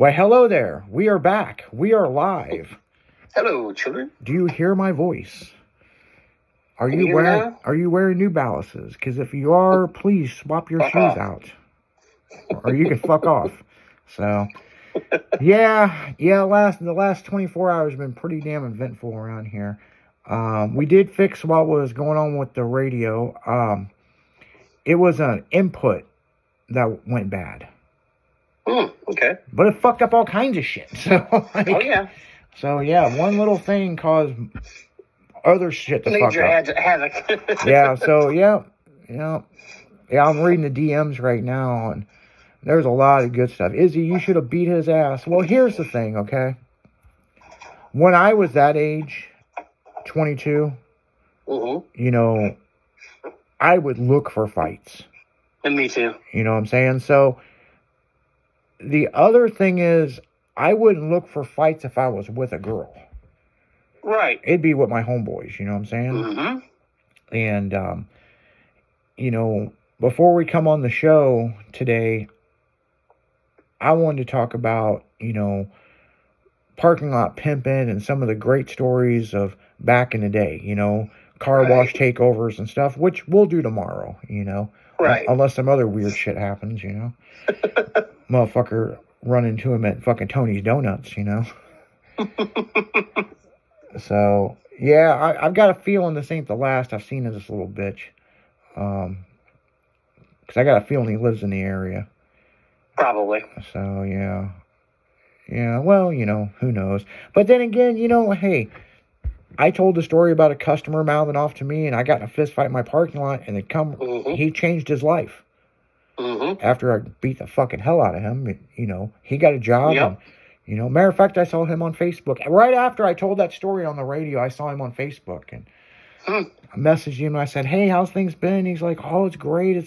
Well, hello there. We are back. We are live. Hello, children. Do you hear my voice? Are Can you you hear me wearing now? Are you wearing New Balances? Because if you are, please swap your Fuck shoes off. out, or you can fuck off. So, yeah. The last 24 hours have been pretty damn eventful around here. We did fix what was going on with the radio. It was an input that went bad. Okay. But it fucked up all kinds of shit. So, Oh, yeah. So, yeah, one little thing caused other shit to fuck Major up. havoc. Yeah, so, yeah, I'm reading the DMs right now, and there's a lot of good stuff. Izzy, you should have beat his ass. Well, here's the thing, okay? When I was that age, 22, I would look for fights. And me too. You know what I'm saying? So, the other thing is, I wouldn't look for fights if I was with a girl. Right. It'd be with my homeboys, you know what I'm saying? Mm-hmm. And, before we come on the show today, I wanted to talk about, parking lot pimping and some of the great stories of back in the day, car wash takeovers and stuff, which we'll do tomorrow, Right. Unless some other weird shit happens, Motherfucker run into him at fucking Tony's Donuts, So, yeah, I've got a feeling this ain't the last I've seen of this little bitch. Because I got a feeling he lives in the area. Probably. So, yeah. Yeah, well, who knows. But then again, hey, I told the story about a customer mouthing off to me, and I got in a fist fight in my parking lot, and he changed his life. After I beat the fucking hell out of him, he got a job. Yep. And, matter of fact, I saw him on Facebook. Right after I told that story on the radio, I saw him on Facebook, and I messaged him, and I said, hey, how's things been? He's like, oh, it's great,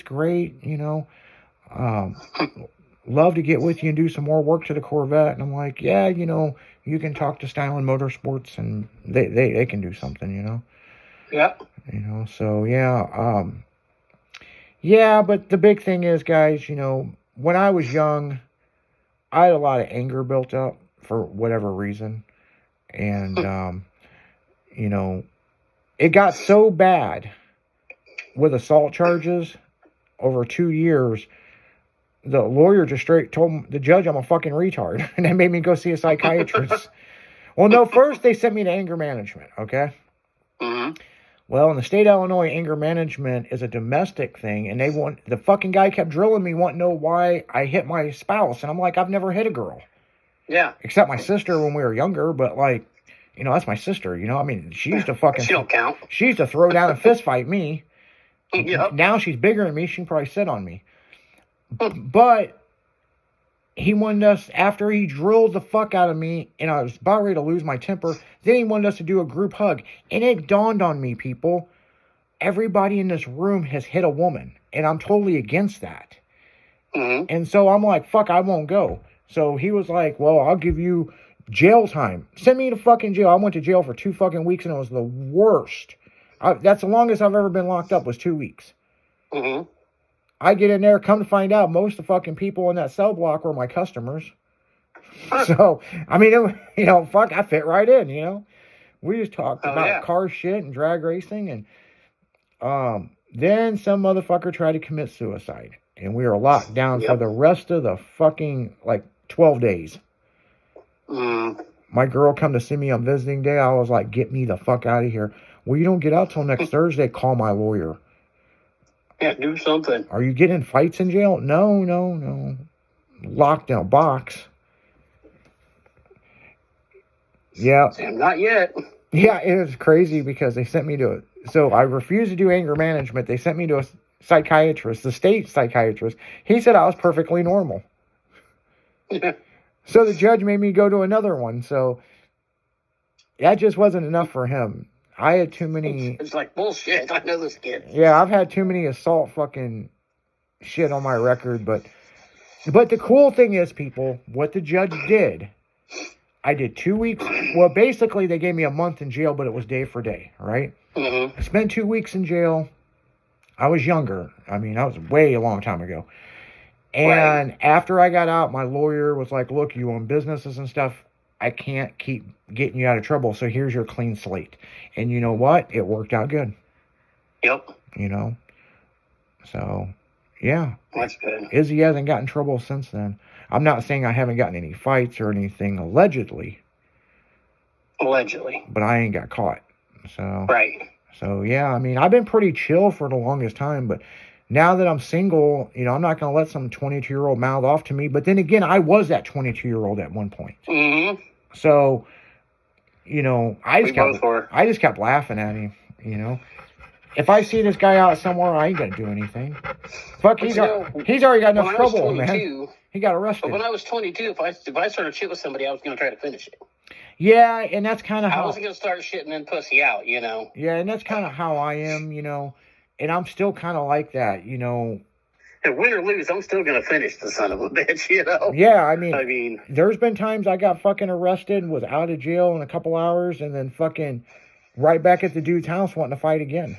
love to get with you and do some more work to the Corvette. And I'm like, yeah, you can talk to Styling Motorsports, and they can do something, Yep. So, yeah. Yeah, but the big thing is, guys, when I was young, I had a lot of anger built up for whatever reason. And, it got so bad with assault charges over 2 years, the lawyer just straight told the judge I'm a fucking retard. And they made me go see a psychiatrist. Well, no, first they sent me to anger management, okay? Well, in the state of Illinois, anger management is a domestic thing, and the fucking guy kept drilling me, wanting to know why I hit my spouse, and I'm like, I've never hit a girl. Yeah. Except my sister when we were younger, but that's my sister, I mean, she used to fucking... She don't count. She used to throw down and fist fight me. Yep. Now she's bigger than me, she can probably sit on me. But he wanted us, after he drilled the fuck out of me, and I was about ready to lose my temper, then he wanted us to do a group hug. And it dawned on me, people, everybody in this room has hit a woman, and I'm totally against that. And so I'm like, fuck, I won't go. So he was like, well, I'll give you jail time. Send me to fucking jail. I went to jail for 2 fucking weeks, and it was the worst. That's the longest I've ever been locked up, was 2 weeks. I get in there, come to find out, most of the fucking people in that cell block were my customers. So, I mean, fuck, I fit right in, We just talked about car shit and drag racing, and then some motherfucker tried to commit suicide, and we were locked down for the rest of the fucking, 12 days. My girl come to see me on visiting day. I was like, get me the fuck out of here. Well, you don't get out till next Thursday. Call my lawyer. Yeah, do something. Are you getting fights in jail? No. Locked in a box. Yeah. Not yet. Yeah, it was crazy because they sent me to it. So I refused to do anger management. They sent me to a psychiatrist, the state psychiatrist. He said I was perfectly normal. Yeah. So the judge made me go to another one. So that just wasn't enough for him. I had too many... It's like bullshit. I know this kid. Yeah, I've had too many assault fucking shit on my record. But the cool thing is, people, what the judge did, I did 2 weeks. Well, basically, they gave me a month in jail, but it was day for day, right? I spent 2 weeks in jail. I was younger. I mean, that was way a long time ago. And after I got out, my lawyer was like, look, you own businesses and stuff. I can't keep getting you out of trouble. So here's your clean slate. And you know what? It worked out good. Yep. You know? So, yeah. That's good. Izzy hasn't gotten in trouble since then. I'm not saying I haven't gotten any fights or anything allegedly. Allegedly. But I ain't got caught. So. Right. So, yeah. I mean, I've been pretty chill for the longest time. But now that I'm single, you know, I'm not going to let some 22-year-old mouth off to me. But then again, I was that 22-year-old at one point. Mm-hmm. So, you know, I just kept laughing at him, you know. If I see this guy out somewhere, I ain't gonna do anything. Fuck, he's already got enough trouble, man. He got arrested. But when I was 22, if I started shit with somebody, I was gonna try to finish it. Yeah, and that's kind of how I wasn't gonna start shitting and pussy out, you know. Yeah, and that's kind of how I am, you know. And I'm still kind of like that, you know. And win or lose, I'm still gonna finish the son of a bitch, you know. Yeah, I mean, there's been times I got fucking arrested, was out of jail in a couple hours, and then fucking right back at the dude's house wanting to fight again.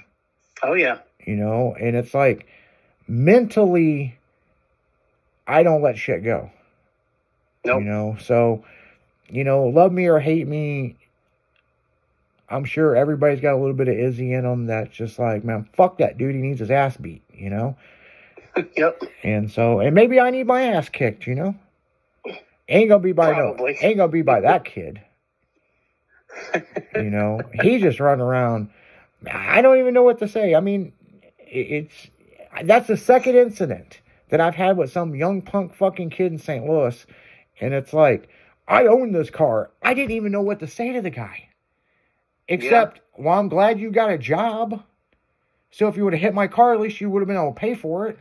Oh yeah. You know, and it's like mentally, I don't let shit go. Nope. You know, so, you know, love me or hate me, I'm sure everybody's got a little bit of Izzy in them that's just like, man, fuck that dude, he needs his ass beat, you know. Yep. And so, and maybe I need my ass kicked, you know. Ain't gonna be by that kid. You know, he's just running around. I don't even know what to say. I mean, that's the second incident that I've had with some young punk fucking kid in St. Louis, and it's like, I own this car. I didn't even know what to say to the guy, except, well, I'm glad you got a job. So if you would have hit my car, at least you would have been able to pay for it.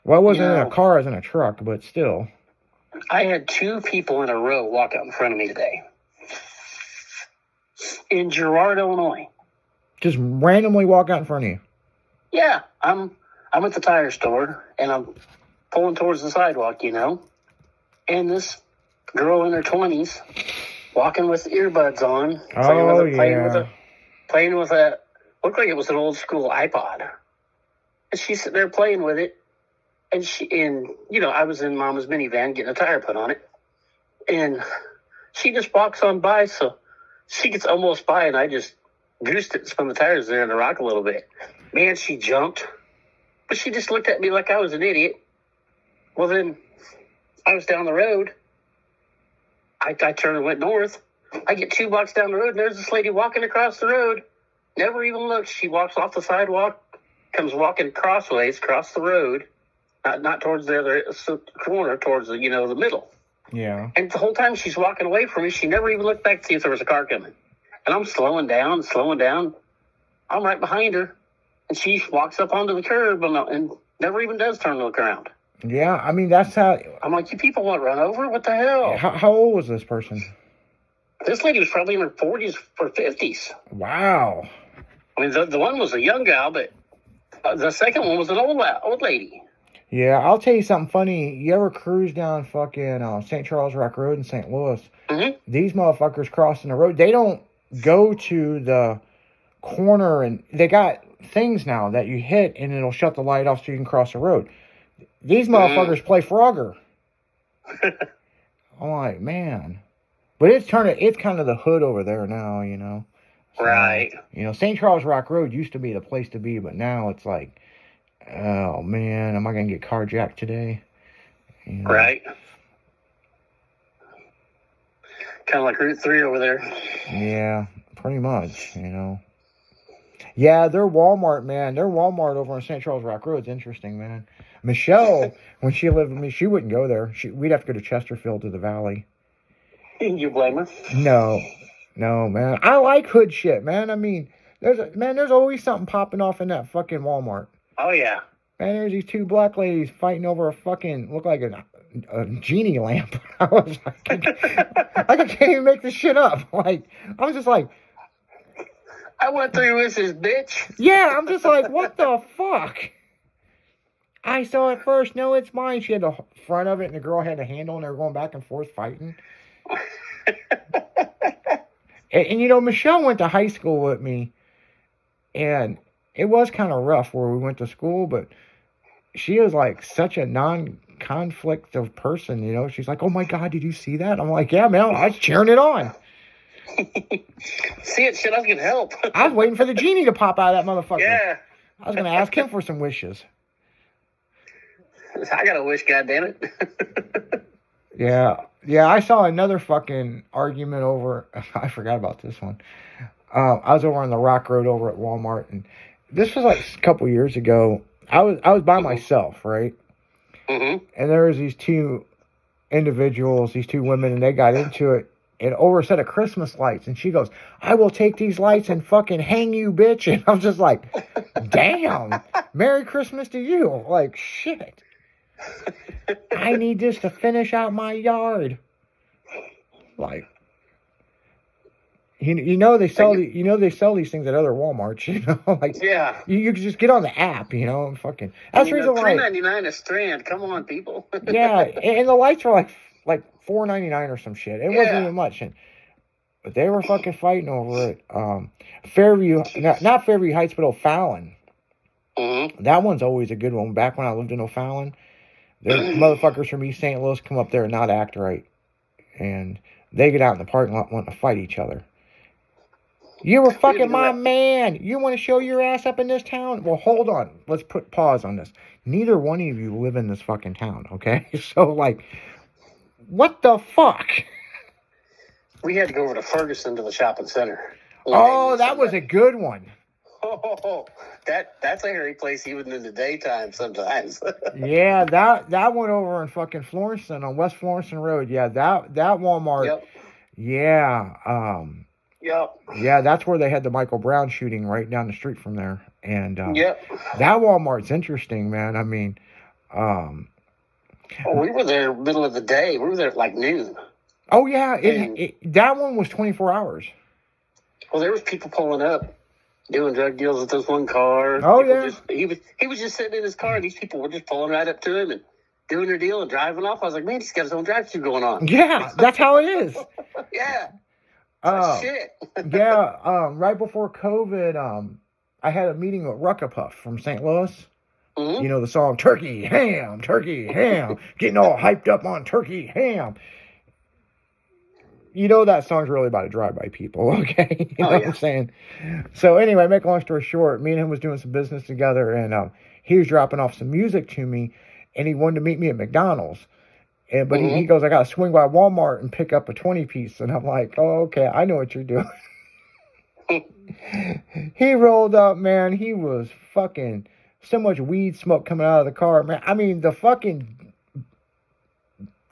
Well, it wasn't in a car, it was in a truck, but still. I had 2 people in a row walk out in front of me today. In Girard, Illinois. Just randomly walk out in front of you? Yeah. I'm at the tire store, and I'm pulling towards the sidewalk, you know. And this girl in her 20s, walking with earbuds on. Playing with a, looked like it was an old school iPod. And she's sitting there playing with it. And you know, I was in Mama's minivan getting a tire put on it. And she just walks on by, so she gets almost by, and I just goosed it and spun the tires there in the rock a little bit. Man, she jumped. But she just looked at me like I was an idiot. Well, then, I was down the road. I turned and went north. I get 2 blocks down the road, and there's this lady walking across the road. Never even looked. She walks off the sidewalk, comes walking crossways, across the road. Not towards the other corner, towards the, you know, the middle. Yeah. And the whole time she's walking away from me, she never even looked back to see if there was a car coming. And I'm slowing down. I'm right behind her. And she walks up onto the curb and never even does turn to look around. Yeah, I mean, that's how... I'm like, you people want to run over? What the hell? How old was this person? This lady was probably in her 40s or 50s. Wow. I mean, the one was a young gal, but the second one was an old lady. Yeah, I'll tell you something funny. You ever cruise down fucking St. Charles Rock Road in St. Louis? Mm-hmm. These motherfuckers crossing the road, they don't go to the corner, and they got things now that you hit and it'll shut the light off so you can cross the road. These motherfuckers play Frogger. I'm like, man. But it's kind of the hood over there now, you know. So, right. You know, St. Charles Rock Road used to be the place to be, but now it's like, oh man, am I gonna get carjacked today? You know? Right. Kind of like Route 3 over there. Yeah, pretty much, you know. Yeah, their Walmart, man. Their Walmart over on St. Charles Rock Road is interesting, man. Michelle, when she lived with me, she wouldn't go there. We'd have to go to Chesterfield to the Valley. You blame her? No, man. I like hood shit, man. I mean, there's always something popping off in that fucking Walmart. Oh, yeah. Man, there's these 2 black ladies fighting over a fucking, look like a genie lamp. I was like, I can't even make this shit up. Like, I was just like, I went through with this bitch. Yeah, I'm just like, what the fuck? I saw it first. No, it's mine. She had the front of it, and the girl had the handle, and they were going back and forth fighting. and you know, Michelle went to high school with me, and it was kind of rough where we went to school, but she is like such a non-conflict of person, you know. She's like, "Oh my God, did you see that?" I'm like, "Yeah, man, I was cheering it on." See it, shit, I can help. I was waiting for the genie to pop out of that motherfucker. Yeah. I was gonna ask him for some wishes. I got a wish, goddammit. Yeah, I saw another fucking argument over. I forgot about this one. I was over on the Rock Road over at Walmart, and this was like a couple years ago. I was by myself, right? Mm-hmm. And there was these two individuals, these two women, and they got into it and over a set of Christmas lights. And she goes, "I will take these lights and fucking hang you, bitch." And I'm just like, damn, Merry Christmas to you. Like, shit. I need this to finish out my yard. Like, you know they sell these things at other WalMarts. You know, like yeah, you can just get on the app. You know, and fucking that's the reason why $3.99 a strand. Come on, people. yeah, and the lights were like $4.99 or some shit. It wasn't even much, but they were fucking fighting over it. Fairview, not Fairview Heights, but O'Fallon. Mm-hmm. That one's always a good one. Back when I lived in O'Fallon, there motherfuckers from East St. Louis come up there and not act right, and they get out in the parking lot wanting to fight each other. You were fucking my man. You want to show your ass up in this town? Well, hold on. Let's put pause on this. Neither one of you live in this fucking town, okay? So, like, what the fuck? We had to go over to Ferguson to the shopping center. Oh, that was a good one. Oh, that's a hairy place even in the daytime sometimes. Yeah, that went over in fucking Florenceton on West Florenceton Road. Yeah, that Walmart. Yep. Yeah. Yep. Yeah, that's where they had the Michael Brown shooting right down the street from there. And yep. That Walmart's interesting, man. I mean, we were there middle of the day. We were there at like noon. Oh yeah, that one was 24 hours. Well, there was people pulling up, doing drug deals with this one car. Oh yeah. He was just sitting in his car, and these people were just pulling right up to him and doing their deal and driving off. I was like, man, he's got his own drive-thru going on. Yeah, that's how it is. Yeah. Shit. Yeah. Right before COVID, I had a meeting with Ruckapuff from St. Louis. Mm-hmm. You know the song Turkey Ham, getting all hyped up on turkey ham. You know that song's really about to drive-by people, okay? You know what I'm saying? So anyway, make a long story short, me and him was doing some business together, and he was dropping off some music to me, and he wanted to meet me at McDonald's. But he goes, I got to swing by Walmart and pick up a 20-piece. And I'm like, oh, okay, I know what you're doing. He rolled up, man. He was fucking so much weed smoke coming out of the car, man. I mean, the fucking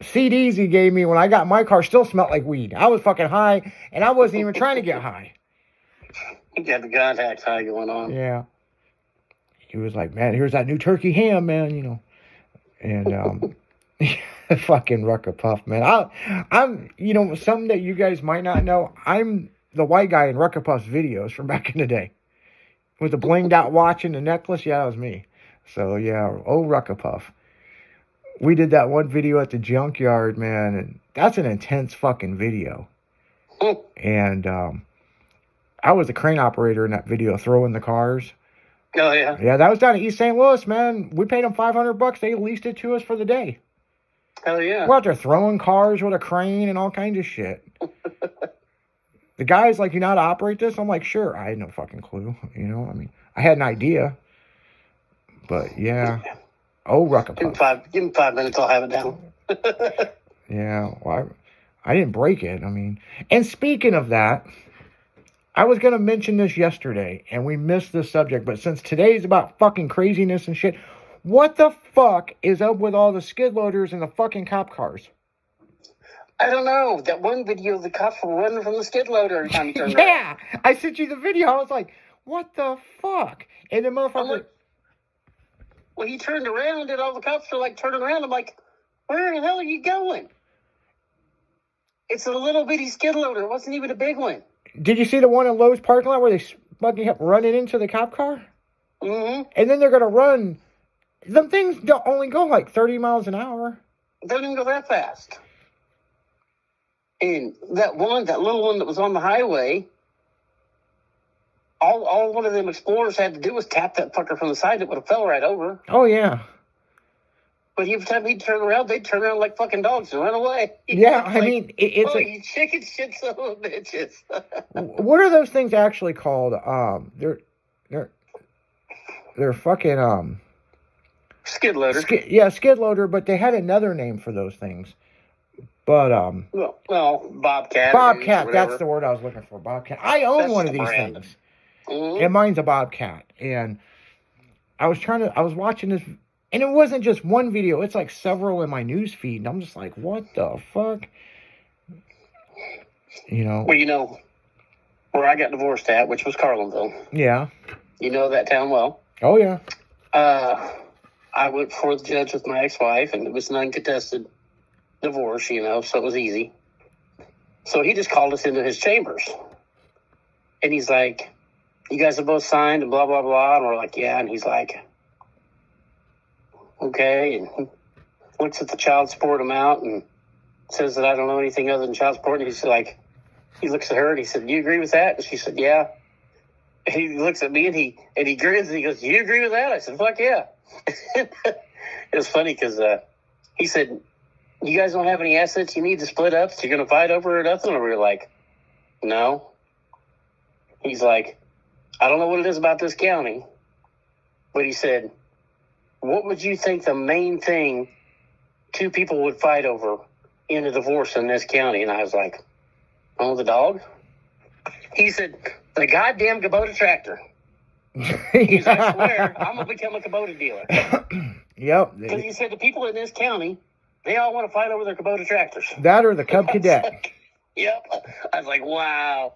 CDs he gave me when I got my car still smelled like weed. I was fucking high, and I wasn't even trying to get high. He got the contacts high going on. Yeah. He was like, man, here's that new turkey ham, man, you know. And, fucking Ruckapuff, man. I'm, you know, something that you guys might not know. I'm the white guy in Ruckapuff's videos from back in the day. With the blinged out watch and the necklace. Yeah, that was me. So, yeah. Oh, Ruckapuff. We did that one video at the junkyard, man. And that's an intense fucking video. And I was the crane operator in that video, throwing the cars. Oh, yeah. Yeah, that was down in East St. Louis, man. We paid them $500. They leased it to us for the day. Hell yeah. We're out there throwing cars with a crane and all kinds of shit. The guy's like, you know how to operate this? I'm like, sure. I had no fucking clue. You know, I mean, I had an idea. But, yeah. Oh, Ruckapuff. Give him 5 minutes, I'll have it down. Yeah, well, I didn't break it. I mean, and speaking of that, I was going to mention this yesterday, and we missed this subject, but since today's about fucking craziness and shit, what the fuck is up with all the skid loaders and the fucking cop cars? I don't know. That one video, the cops were running from the skid loader every time he turned around. I sent you the video. I was like, what the fuck? And the motherfucker... Well, he turned around, and all the cops were like turning around. I'm like, where the hell are you going? It's a little bitty skid loader. It wasn't even a big one. Did you see the one in Lowe's parking lot where they fucking kept running into the cop car? Mm-hmm. And then they're going to run... Them things don't only go like 30 miles an hour. They don't even go that fast. And that little one that was on the highway, all one of them Explorers had to do was tap that fucker from the side. It would have fell right over. Oh, yeah. But every time he'd turn around, they'd turn around like fucking dogs and run away. Yeah, I mean, it's oh, you chicken shit son of a bitches. What are those things actually called? They're fucking skid loader. Skid loader, but they had another name for those things. But well, Bobcat. Bobcat, that's the word I was looking for. Bobcat. I own one of these things, and mine's a Bobcat. And I was watching this, and it wasn't just one video. It's like several in my news feed, and I'm just like, what the fuck? You know. Well, you know where I got divorced at, which was Carlinville. Yeah. You know that town well. Oh yeah. I went before the judge with my ex-wife, and it was an uncontested divorce, you know, so it was easy. So he just called us into his chambers. And he's like, you guys have both signed and blah, blah, blah. And we're like, yeah. And he's like, okay. And he looks at the child support amount and says that I don't know anything other than child support. And he's like, he looks at her and he said, do you agree with that? And she said, yeah. And he looks at me and he grins and he goes, do you agree with that? I said, fuck yeah. It was funny because he said, you guys don't have any assets you need to split up, so you're going to fight over or nothing? And we were like, no. He's like, I don't know what it is about this county, but he said, what would you think the main thing two people would fight over in a divorce in this county? And I was like, oh, the dog? He said, the goddamn Kubota tractor. He's like, I swear, I'm going to become a Kubota dealer. Yep. Because he said the people in this county, they all want to fight over their Kubota tractors. That or the Cub Cadet. Yep. I was like, wow.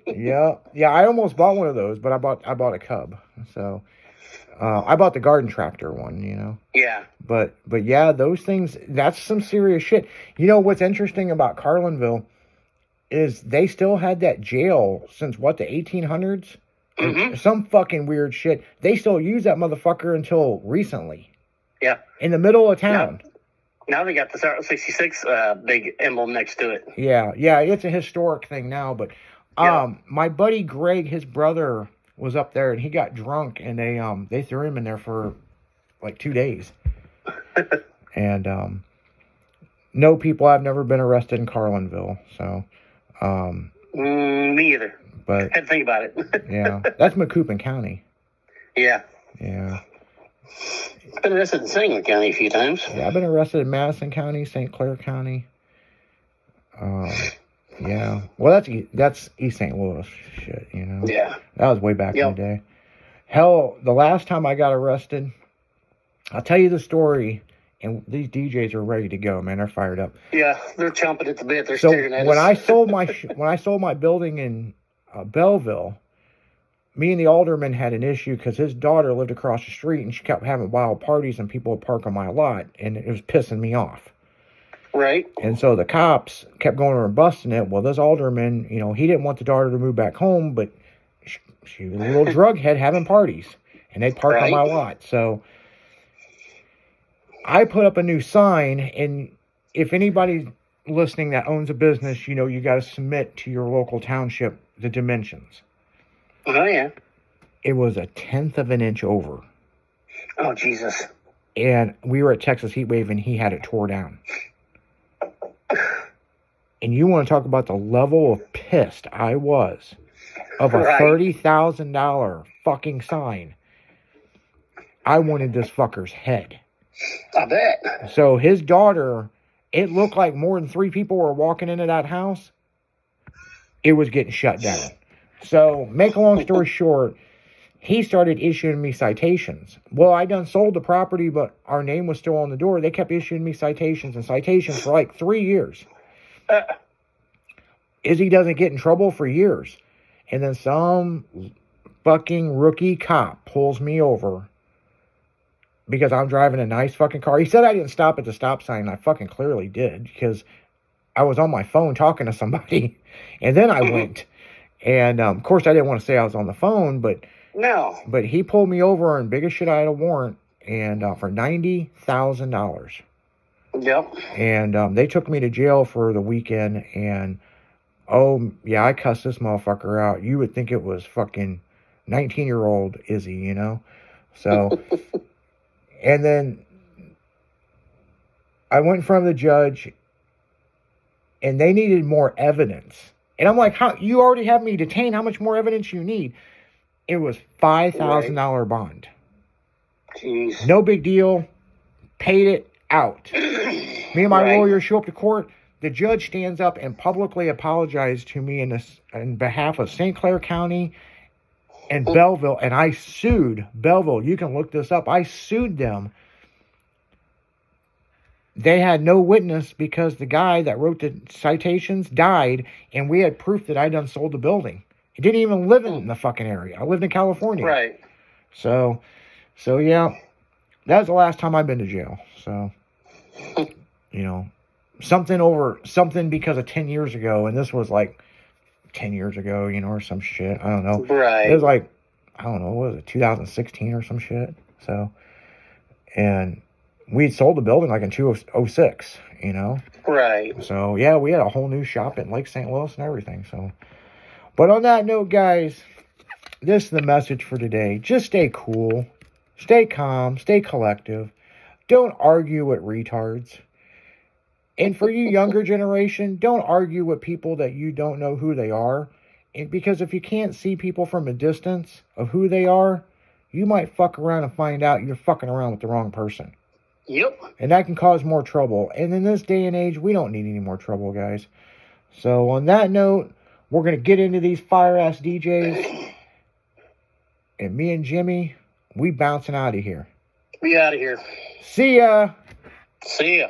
Yeah. I almost bought one of those, but I bought a Cub. So I bought the garden tractor one, you know. Yeah. But yeah, those things, that's some serious shit. You know what's interesting about Carlinville is they still had that jail since what, the 1800s? Mm-hmm. Some fucking weird shit. They still use that motherfucker until recently. Yeah. In the middle of town. Now they got the Route 66 big emblem next to it. Yeah, it's a historic thing now. But my buddy Greg, his brother, was up there and he got drunk and they threw him in there for like 2 days. And no, people, I've never been arrested in Carlinville. So me either. But I had to think about it. Yeah, that's Macoupin County. Yeah. I've been arrested in Sangamon County a few times. Yeah, I've been arrested in Madison County, St. Clair County. Yeah. Well, that's East St. Louis shit, you know. Yeah. That was way back in the day. Hell, the last time I got arrested, I'll tell you the story, and these DJs are ready to go, man. They're fired up. Yeah, they're chomping at the bit. They're staring at us. When I sold my building in Belleville, me and the alderman had an issue because his daughter lived across the street and she kept having wild parties and people would park on my lot, and it was pissing me off. Right. And so the cops kept going over and busting it. Well, this alderman, you know, he didn't want the daughter to move back home, but she was a little drug head having parties, and they'd park on my lot. So I put up a new sign, and if anybody listening that owns a business, you know, you got to submit to your local township the dimensions. Oh, yeah. It was 1/10 of an inch over. Oh, Jesus. And we were at Texas Heat Wave, and he had it tore down. And you want to talk about the level of pissed I was of a $30,000 fucking sign. I wanted this fucker's head. I bet. So his daughter, it looked like more than 3 people were walking into that house. It was getting shut down. So, make a long story short, he started issuing me citations. Well, I done sold the property, but our name was still on the door. They kept issuing me citations for like 3 years. Izzy doesn't get in trouble for years. And then some fucking rookie cop pulls me over because I'm driving a nice fucking car. He said I didn't stop at the stop sign, and I fucking clearly did because I was on my phone talking to somebody. And then I went. And, of course, I didn't want to say I was on the phone, but no. But he pulled me over, and big as shit, I had a warrant, and for $90,000. Yep. And they took me to jail for the weekend, and, oh, yeah, I cussed this motherfucker out. You would think it was fucking 19-year-old Izzy, you know? So, and then I went in front of the judge, and they needed more evidence. And I'm like, "How? You already have me detained. How much more evidence you need?" It was $5,000 bond. Jeez. No big deal. Paid it out. Me and my Right. lawyer show up to court. The judge stands up and publicly apologized to me in behalf of St. Clair County and Belleville. And I sued Belleville. You can look this up. I sued them. They had no witness because the guy that wrote the citations died, and we had proof that I done sold the building. I didn't even live in the fucking area. I lived in California. Right. So yeah, that was the last time I've been to jail. So, you know, something because of 10 years ago, and this was like 10 years ago, you know, or some shit. I don't know. Right. It was like, I don't know, what was it, 2016 or some shit? So, and we'd sold the building like in 2006, you know? Right. So, yeah, we had a whole new shop in Lake St. Louis and everything, so. But on that note, guys, this is the message for today. Just stay cool, stay calm, stay collective. Don't argue with retards. And for you younger generation, don't argue with people that you don't know who they are. And because if you can't see people from a distance of who they are, you might fuck around and find out you're fucking around with the wrong person. Yep. And that can cause more trouble. And in this day and age, we don't need any more trouble, guys. So on that note, we're going to get into these fire-ass DJs. And me and Jimmy, we bouncing out of here. We out of here. See ya. See ya.